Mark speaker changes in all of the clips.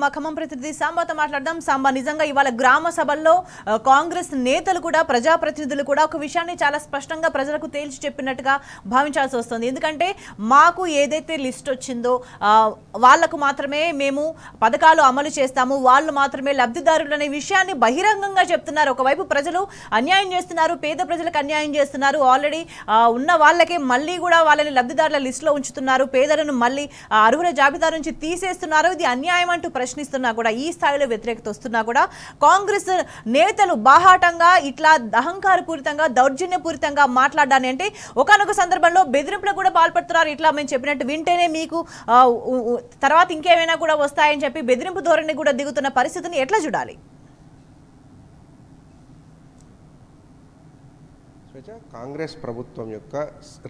Speaker 1: మా ఖమ్మం ప్రతినిధి సాంబాతో మాట్లాడదాం. సాంబా, నిజంగా ఇవాళ గ్రామ సభల్లో కాంగ్రెస్ నేతలు కూడా ప్రజాప్రతినిధులు కూడా ఒక విషయాన్ని చాలా స్పష్టంగా ప్రజలకు తేల్చి చెప్పినట్టుగా భావించాల్సి వస్తుంది. ఎందుకంటే మాకు ఏదైతే లిస్ట్ వచ్చిందో వాళ్లకు మాత్రమే మేము పథకాలు అమలు చేస్తాము, వాళ్ళు మాత్రమే లబ్ధిదారులు అనే విషయాన్ని బహిరంగంగా చెప్తున్నారు. ఒకవైపు ప్రజలు అన్యాయం చేస్తున్నారు, పేద ప్రజలకు అన్యాయం చేస్తున్నారు. ఆల్రెడీ ఉన్న వాళ్ళకే మళ్ళీ కూడా వాళ్ళని లబ్ధిదారుల లిస్టులో ఉంచుతున్నారు, పేదలను మళ్ళీ అర్హుల జాబితా నుంచి తీసేస్తున్నారు. ఇది అన్యాయం అంటూ ప్రశ్నిస్తున్నా కూడా, ఈ స్థాయిలో వ్యతిరేకత వస్తున్నా కూడా కాంగ్రెస్ నేతలు బాహాటంగా ఇట్లా అహంకారపూరితంగా దౌర్జన్యపూరితంగా మాట్లాడాలని అంటే ఒకనొక సందర్భంలో బెదిరింపులకు కూడా పాల్పడుతున్నారు. ఇట్లా మేము చెప్పినట్టు వింటేనే మీకు తర్వాత ఇంకేమైనా కూడా వస్తాయని చెప్పి బెదిరింపు ధోరణి కూడా దిగుతున్న పరిస్థితిని ఎట్లా చూడాలి?
Speaker 2: కాంగ్రెస్ ప్రభుత్వం యొక్క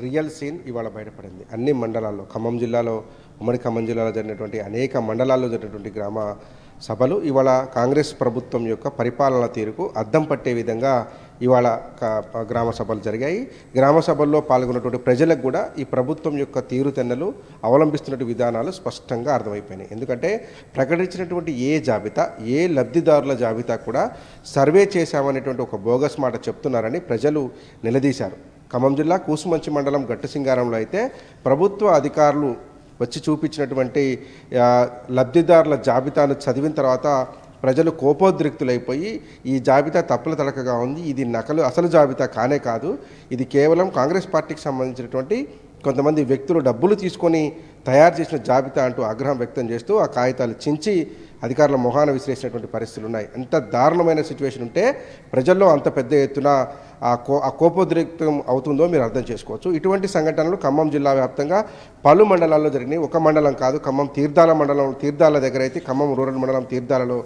Speaker 2: రియల్ సీన్ ఇవాళ బయటపడింది. అన్ని మండలాల్లో, ఖమ్మం జిల్లాలో, ఉమ్మడి ఖమ్మం జిల్లాలో జరిగినటువంటి అనేక మండలాల్లో జరిగినటువంటి గ్రామ సభలు ఇవాళ కాంగ్రెస్ ప్రభుత్వం యొక్క పరిపాలన తీరుకు అద్దం పట్టే విధంగా ఇవాళ గ్రామ సభలు జరిగాయి. గ్రామ సభల్లో పాల్గొన్నటువంటి ప్రజలకు కూడా ఈ ప్రభుత్వం యొక్క తీరుతెన్నలు, అవలంబిస్తున్న విధానాలు స్పష్టంగా అర్థమైపోయినాయి. ఎందుకంటే ప్రకటించినటువంటి ఏ జాబితా, ఏ లబ్ధిదారుల జాబితా కూడా సర్వే చేశామనేటువంటి ఒక బోగస్ మాట చెప్తున్నారని ప్రజలు నిలదీశారు. ఖమ్మం జిల్లా కూసుమంచి మండలం గట్టుసింగారంలో అయితే ప్రభుత్వ అధికారులు వచ్చి చూపించినటువంటి లబ్ధిదారుల జాబితాను చదివిన తర్వాత ప్రజలు కోపోద్రిక్తులైపోయి ఈ జాబితా తప్పుల తడకగా ఉంది, ఇది నకలు అసలు జాబితా కానే కాదు, ఇది కేవలం కాంగ్రెస్ పార్టీకి సంబంధించినటువంటి కొంతమంది వ్యక్తులు డబ్బులు తీసుకొని తయారు చేసిన జాబితా అంటూ ఆగ్రహం వ్యక్తం చేస్తూ ఆ కాగితాలు చించి అధికారుల మొహాన విసిరేసినటువంటి పరిస్థితులు ఉన్నాయి. అంత దారుణమైన సిచ్యువేషన్ ఉంటే ప్రజల్లో అంత పెద్ద ఎత్తున ఆ కోపోద్రిక్తం అవుతుందో మీరు అర్థం చేసుకోవచ్చు. ఇటువంటి సంఘటనలు ఖమ్మం జిల్లా వ్యాప్తంగా పలు మండలాల్లో జరిగినాయి. ఒక మండలం కాదు, ఖమ్మం తీర్థాల మండలం, తీర్థాల దగ్గర అయితే ఖమ్మం రూరల్ మండలం తీర్థాలలో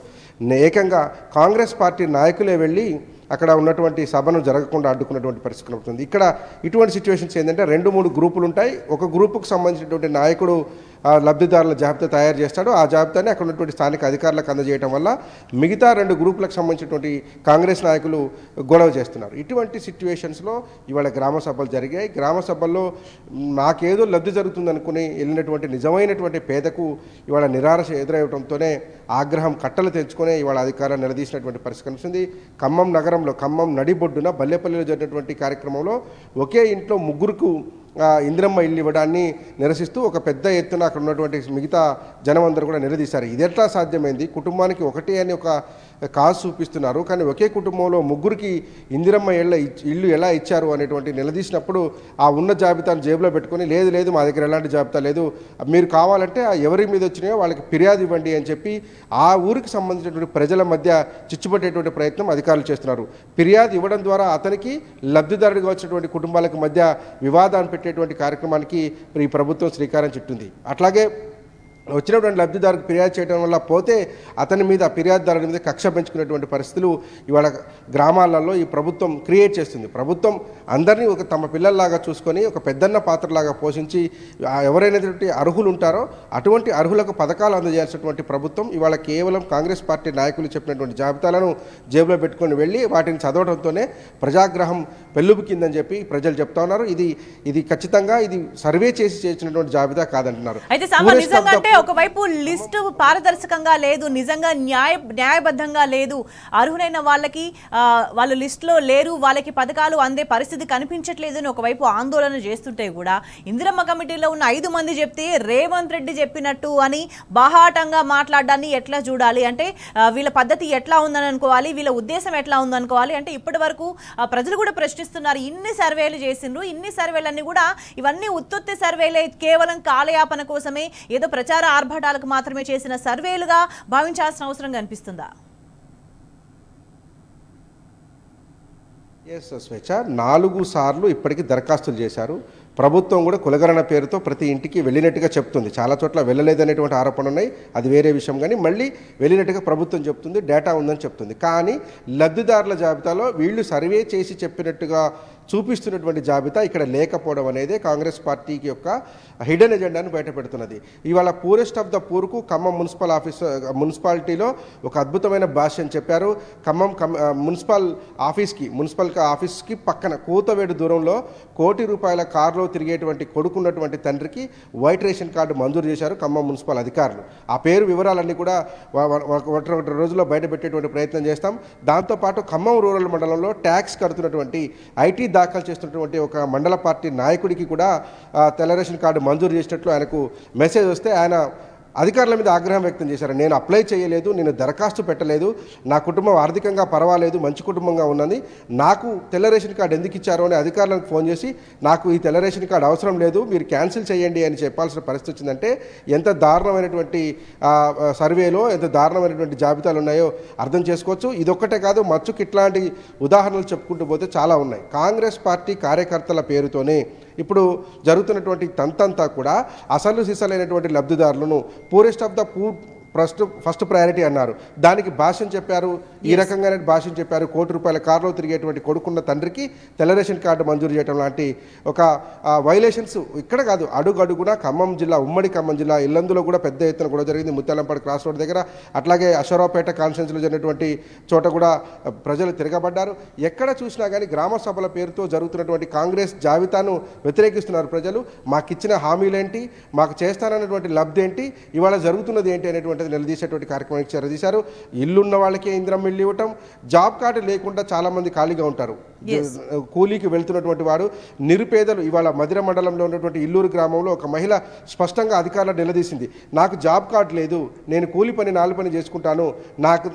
Speaker 2: ఏకంగా కాంగ్రెస్ పార్టీ నాయకులే వెళ్ళి అక్కడ ఉన్నటువంటి సభను జరగకుండా అడ్డుకున్నటువంటి పరిస్థితి కలుగుతుంది. ఇక్కడ ఇటువంటి సిచ్యువేషన్స్ ఏంటంటే 2-3 గ్రూపులు ఉంటాయి. ఒక గ్రూపుకు సంబంధించినటువంటి నాయకుడు లబ్ధిదారుల జాబితా తయారు చేస్తాడు. ఆ జాబితాని అక్కడ ఉన్నటువంటి స్థానిక అధికారులకు అందజేయడం వల్ల మిగతా 2 గ్రూపులకు సంబంధించినటువంటి కాంగ్రెస్ నాయకులు గొడవ చేస్తున్నారు. ఇటువంటి సిచ్యువేషన్స్లో ఇవాళ గ్రామ సభలు జరిగాయి. గ్రామ సభల్లో నాకేదో లబ్ధి జరుగుతుంది అనుకుని వెళ్ళినటువంటి నిజమైనటువంటి పేదకు ఇవాళ నిరాశ ఎదురవడంతోనే ఆగ్రహం కట్టలు తెంచుకొని ఇవాళ అధికారులు నిలదీసినటువంటి పరిస్థితి కనిపిస్తుంది. ఖమ్మం నగరంలో, ఖమ్మం నడిబొడ్డున బల్లెపల్లిలో జరిగినటువంటి కార్యక్రమంలో ఒకే ఇంట్లో 3కు ఇందిరమ్మ ఇల్లు ఇవ్వడాన్ని నిరసిస్తూ ఒక పెద్ద ఎత్తున అక్కడ ఉన్నటువంటి మిగతా జనం అందరూ కూడా నిలదీశారు. ఇది ఎట్లా సాధ్యమైంది? కుటుంబానికి ఒకటే అని ఒక కాజు చూపిస్తున్నారు, కానీ ఒకే కుటుంబంలో 3కి ఇందిరమ్మ ఇల్లు ఎలా ఇచ్చారు అనేటువంటి నిలదీసినప్పుడు ఆ ఉన్న జాబితాను జేబులో పెట్టుకొని లేదు లేదు మా దగ్గర ఎలాంటి జాబితా లేదు, మీరు కావాలంటే ఎవరి మీద వచ్చినాయో వాళ్ళకి ఫిర్యాదు ఇవ్వండి అని చెప్పి ఆ ఊరికి సంబంధించినటువంటి ప్రజల మధ్య చిచ్చుపట్టేటువంటి ప్రయత్నం అధికారులు చేస్తున్నారు. ఫిర్యాదు ఇవ్వడం ద్వారా అతనికి లబ్ధిదారుడిగా వచ్చినటువంటి కుటుంబాలకు మధ్య వివాదాన్ని పెట్టేటువంటి కార్యక్రమానికి ఈ ప్రభుత్వం శ్రీకారం చుట్టింది. అట్లాగే వచ్చినటువంటి లబ్ధిదారుకు ఫిర్యాదు చేయడం వల్ల పోతే అతని మీద, ఫిర్యాదుదారుని మీద కక్ష పెంచుకునేటువంటి పరిస్థితులు ఇవాళ గ్రామాలలో ఈ ప్రభుత్వం క్రియేట్ చేస్తుంది. ప్రభుత్వం అందరినీ ఒక తమ పిల్లల్లాగా చూసుకొని ఒక పెద్దన్న పాత్రలాగా పోషించి ఎవరైనటువంటి అర్హులు ఉంటారో అటువంటి అర్హులకు పథకాలు అందజేయాల్సినటువంటి ప్రభుత్వం ఇవాళ కేవలం కాంగ్రెస్ పార్టీ నాయకులు చెప్పినటువంటి జాబితాలను జేబులో పెట్టుకొని వెళ్ళి వాటిని చదవడంతోనే ప్రజాగ్రహం పెళ్ళుబుకిందని చెప్పి ప్రజలు చెప్తా ఉన్నారు. ఇది ఖచ్చితంగా ఇది సర్వే చేసి చేసినటువంటి జాబితా కాదంటున్నారు.
Speaker 1: ఒకవైపు లిస్టు పారదర్శకంగా లేదు, నిజంగా న్యాయబద్ధంగా లేదు, అర్హులైన వాళ్ళకి వాళ్ళు లిస్టులో లేరు, వాళ్ళకి పథకాలు అందే పరిస్థితి కనిపించట్లేదు అని ఒకవైపు ఆందోళన చేస్తుంటే కూడా ఇందిరమ్మ కమిటీలో ఉన్న 5 మంది చెప్తే రేవంత్ రెడ్డి చెప్పినట్టు అని బాహాటంగా మాట్లాడడాన్ని ఎట్లా చూడాలి? అంటే వీళ్ళ పద్ధతి ఎట్లా ఉందని అనుకోవాలి, వీళ్ళ ఉద్దేశం ఎట్లా ఉందనుకోవాలి? అంటే ఇప్పటి వరకు ప్రజలు కూడా ప్రశ్నిస్తున్నారు, ఇన్ని సర్వేలు చేసిండ్రు, ఇన్ని సర్వేలన్నీ కూడా ఇవన్నీ ఉత్తుత్తి సర్వేలే, కేవలం కాలయాపన కోసమే, ఏదో ప్రచార ఆర్భాటాలకు మాత్రమే చేసిన సర్వేలుగా భావించాల్సిన అవసరం కనిపిస్తుందా?
Speaker 2: ఎస్ స్వేచ్ఛ, 4 సార్లు ఇప్పటికీ దరఖాస్తులు చేశారు. ప్రభుత్వం కూడా కులగణన పేరుతో ప్రతి ఇంటికి వెళ్ళినట్టుగా చెప్తుంది. చాలా చోట్ల వెళ్ళలేదనేటువంటి ఆరోపణలు ఉన్నాయి, అది వేరే విషయం. కానీ మళ్ళీ వెళ్ళినట్టుగా ప్రభుత్వం చెప్తుంది, డేటా ఉందని చెప్తుంది. కానీ లబ్ధిదారుల జాబితాలో వీళ్ళు సర్వే చేసి చెప్పినట్టుగా చూపిస్తున్నటువంటి జాబితా ఇక్కడ లేకపోవడం అనేది కాంగ్రెస్ పార్టీకి యొక్క హిడెన్ ఎజెండాను బయటపెడుతున్నది. ఇవాళ పూరెస్ట్ ఆఫ్ ద పూర్కు ఖమ్మం మున్సిపాలిటీలో ఒక అద్భుతమైన భాష్యం చెప్పారు. ఖమ్మం మున్సిపల్ ఆఫీస్కి పక్కన కూతవేడు దూరంలో ₹1,00,00,000 కారులో తిరిగేటువంటి కొడుకున్నటువంటి తండ్రికి వైట్ రేషన్ కార్డు మంజూరు చేశారు ఖమ్మం మున్సిపల్ అధికారులు. ఆ పేరు వివరాలన్నీ కూడా ఒకటి రోజుల్లో బయటపెట్టేటువంటి ప్రయత్నం చేస్తాం. దాంతోపాటు ఖమ్మం రూరల్ మండలంలో ట్యాక్స్ కడుతున్నటువంటి ఐటీ దాఖలు చేస్తున్నటువంటి ఒక మండల పార్టీ నాయకుడికి కూడా తెల్ల రేషన్ కార్డు మంజూరు చేసినట్లు ఆయనకు మెసేజ్ వస్తే ఆయన అధికారుల మీద ఆగ్రహం వ్యక్తం చేశారు. నేను అప్లై చేయలేదు, నేను దరఖాస్తు పెట్టలేదు, నా కుటుంబం ఆర్థికంగా పర్వాలేదు, మంచి కుటుంబంగా ఉన్నది, నాకు తెల్ల రేషన్ కార్డు ఎందుకు ఇచ్చారో అని అధికారులకు ఫోన్ చేసి నాకు ఈ తెల్ల రేషన్ కార్డు అవసరం లేదు, మీరు క్యాన్సిల్ చేయండి అని చెప్పాల్సిన పరిస్థితి వచ్చిందంటే ఎంత దారుణమైనటువంటి సర్వేలో ఎంత దారుణమైనటువంటి జాబితాలు ఉన్నాయో అర్థం చేసుకోవచ్చు. ఇదొక్కటే కాదు, మచ్చుకు ఇట్లాంటి ఉదాహరణలు చెప్పుకుంటూ పోతే చాలా ఉన్నాయి. కాంగ్రెస్ పార్టీ కార్యకర్తల పేరుతోనే ఇప్పుడు జరుగుతున్నటువంటి తంతంతా కూడా అసలు సిసలైనటువంటి లబ్ధిదారులను poorest of the poor first priority అన్నారు. దానికి భాష్యం చెప్పారు, ఈ రకంగానే భాష్యం చెప్పారు. ₹1,00,00,000 కారులో తిరిగేటువంటి కొడుకున్న తండ్రికి తెల్ల రేషన్ కార్డు మంజూరు చేయడం లాంటి ఒక వైలేషన్స్ ఇక్కడ కాదు, అడుగడుగునా ఉమ్మడి ఖమ్మం జిల్లా ఇల్లందులో కూడా పెద్ద ఎత్తున కూడా జరిగింది. ముత్యాలంపాడు క్రాస్ రోడ్ దగ్గర, అట్లాగే అశ్వరావుపేట కాన్స్టిట్యున్సీలో జరిగినటువంటి చోట కూడా ప్రజలు తిరగబడ్డారు. ఎక్కడ చూసినా కానీ గ్రామ సభల పేరుతో జరుగుతున్నటువంటి కాంగ్రెస్ జాబితాను వ్యతిరేకిస్తున్నారు ప్రజలు. మాకిచ్చిన హామీలేంటి, మాకు చేస్తానన్నటువంటి లబ్ధి ఏంటి, ఇవాళ జరుగుతున్నది ఏంటి అనేటువంటి నిలదీసేటువంటి కార్యక్రమానికి చేరదీశారు. ఇల్లున్న వాళ్ళకే ఇందిరమ్మ ఇల్లు ఇవ్వటం, జాబ్ కార్డు లేకుండా చాలా మంది ఖాళీగా ఉంటారు, కూలీకి వెళ్తున్నటువంటి వాడు, నిరుపేదలు. ఇవాళ మధిర మండలంలో ఉన్నటువంటి ఇల్లూరు గ్రామంలో ఒక మహిళ స్పష్టంగా అధికారులు నిలదీసింది, నాకు జాబ్ కార్డు లేదు, నేను కూలి పని నాలుగు పని చేసుకుంటాను,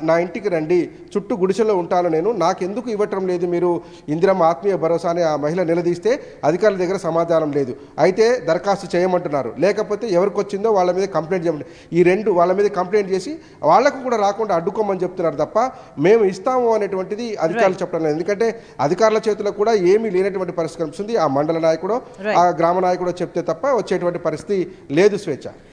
Speaker 2: నా ఇంటికి రండి, చుట్టూ గుడిసెలో ఉంటాను, నాకు ఎందుకు ఇవ్వటం లేదు మీరు ఇందిరమ్మ ఆత్మీయ భరోసా అని ఆ మహిళ నిలదీస్తే అధికారుల దగ్గర సమాధానం లేదు. అయితే దరఖాస్తు చేయమంటున్నారు, లేకపోతే ఎవరికి వచ్చిందో వాళ్ళ మీద కంప్లైంట్ చేయమంటారు. ఈ రెండు వాళ్ళ మీద కంప్లైంట్ చేసి వాళ్లకు కూడా రాకుండా అడ్డుకోమని చెప్తున్నారు తప్ప మేము ఇస్తాము అనేటువంటిది అధికారులు చెప్పడం లేదు. ఎందుకంటే అధికారుల చేతిలో కూడా ఏమీ లేనటువంటి పరిస్థితి కనిపిస్తుంది. ఆ మండల నాయకుడు ఆ గ్రామ నాయకుడు చెప్తే తప్ప వచ్చేటువంటి పరిస్థితి లేదు స్వేచ్ఛ.